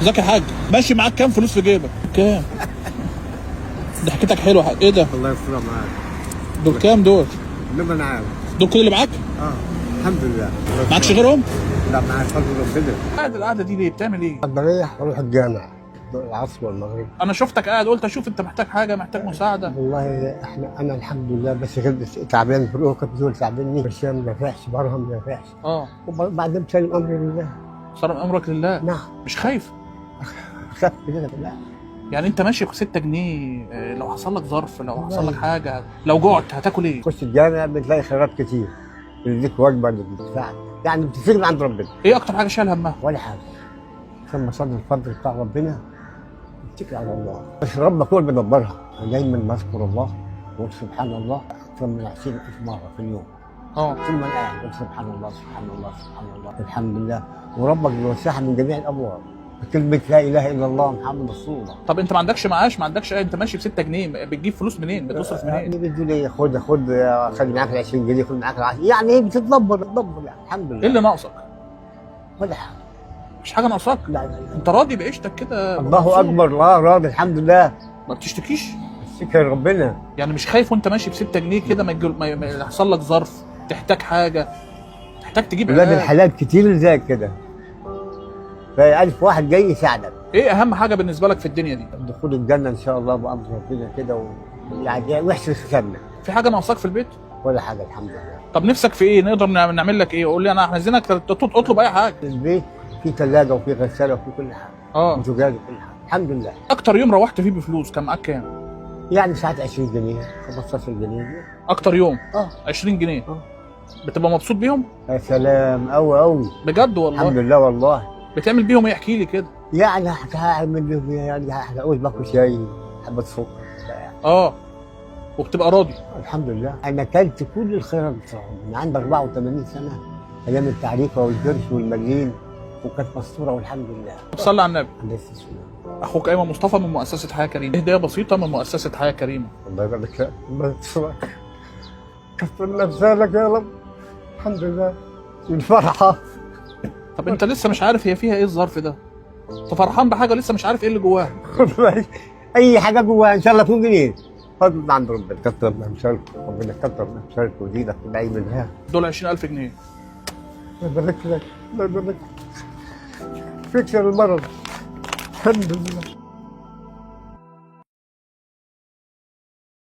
ازيك يا حاج؟ ماشي معاك كام فلوس في جيبك؟ كام؟ ضحكتك حلوه. ايه ده؟ الله يسترها معاك. دول كام دول؟ انما انا عارف. دول كل اللي معاك؟ الحمد لله. معكش غيرهم؟ لا معاك فضل ربنا. قاعد القعده دي ليه؟ بتعمل ايه؟ بريح اروح الجامع العصر والمغرب. انا شفتك قاعد قلت اشوف انت محتاج حاجه، محتاج مساعده. والله انا الحمد لله، بس كنت تعبان في الركب دول تعبانين، بس ما نفعش برهم ما نفعش. وبعدين سلم امري لله. صار امرك لله. نعم. مش خايف؟ خاف كده لا. يعني انت ماشي ب 6 جنيه، لو حصل لك ظرف، لو حصل لك حاجه، لو جعت هتاكل ايه؟ تخش الجامع بتلاقي خيرات كتير، بيديك وجبه اللي بتدفعك، يعني بتفرق من عند ربنا. ايه اكتر حاجه شايل همها؟ ولا حاجه. ثم صدر الفضل بتاع ربنا، اتكل على الله، بس ربك هو اللي بيدبرها. انا دايما بذكر الله واقول سبحان الله اكثر من 20,000 مره في اليوم. ثم انا قاعد اقول سبحان الله سبحان الله سبحان الله الحمد لله، وربك بيوسعها من جميع الابواب بكلمه لا اله الا الله محمد رسول الله. طب انت ما عندكش معاش، ما عندكش انت ماشي ب 6 جنيه، بتجيب فلوس منين؟ بتصرف منين؟ يعني بيقول لي خد خلي معاك ال 20 جنيه، خد معاك ال 10، يعني ايه بتتدبر يعني الحمد لله. ايه اللي ناقصك؟ ولا حاجه. مش حاجه ناقصاك؟ لا. انت راضي بعيشتك كده؟ الله اكبر، لا راضي الحمد لله. ما بتشتكيش؟ شكر ربنا. يعني مش خايف وانت ماشي ب 6 جنيه كده ما يحصل لك ظرف، تحتاج حاجه، تحتاج تجيب ولاد الحلال كتير زي كده، فألف واحد جاي يساعدك. ايه اهم حاجه بالنسبه لك في الدنيا دي؟ دخول الجنه ان شاء الله بامر ربنا كده، يعني وحش ختامنا. في حاجه ناقصاك في البيت؟ ولا حاجه الحمد لله. طب نفسك في ايه؟ نقدر نعمل لك ايه؟ قول لي انا، احنا عايزينك اطلب اي حاجه. البيت في ثلاجه وفي غساله وفي كل حاجه. وزجاج وكل حاجه الحمد لله. اكتر يوم روحت فيه بفلوس كان معاك كام؟ يعني ساعات 20 جنيه 15 جنيه. اكتر يوم 20 جنيه. بتبقى مبسوط بيهم؟ يا سلام قوي قوي بجد والله. الحمد لله والله. بتعمل بيهم ايه؟ احكي لي كده. يعني هعمل بيهم يعني هقول باكل شاي حبه سكر. وبتبقى راضي؟ الحمد لله. انا اكلت كل الخيرات بتاعهم من عندي 84 سنه، ايام التعريفه والجرش والمليين، وكانت مستوره والحمد لله. صلي على النبي. عليه السلام. اخوك ايمن مصطفى من مؤسسه حياه كريمه، هديه بسيطه من مؤسسه حياه كريمه. الله يبارك لك، الله يسرك، كفر نفسك يا رب. الحمد لله الفرحه. طب انت لسه مش عارف هي فيها ايه الظرف ده؟ انت فرحان بحاجه لسه مش عارف ايه اللي جواها. اي حاجه جواها ان شاء الله تكون جنيه، فضل من عند ربنا. كتر من امثالك، ربنا كتر من امثالك وزيدك تدعي منها. دول 20,000 جنيه. الله يبارك لك، الله يبارك لك. فيكسر المرض الحمد لله.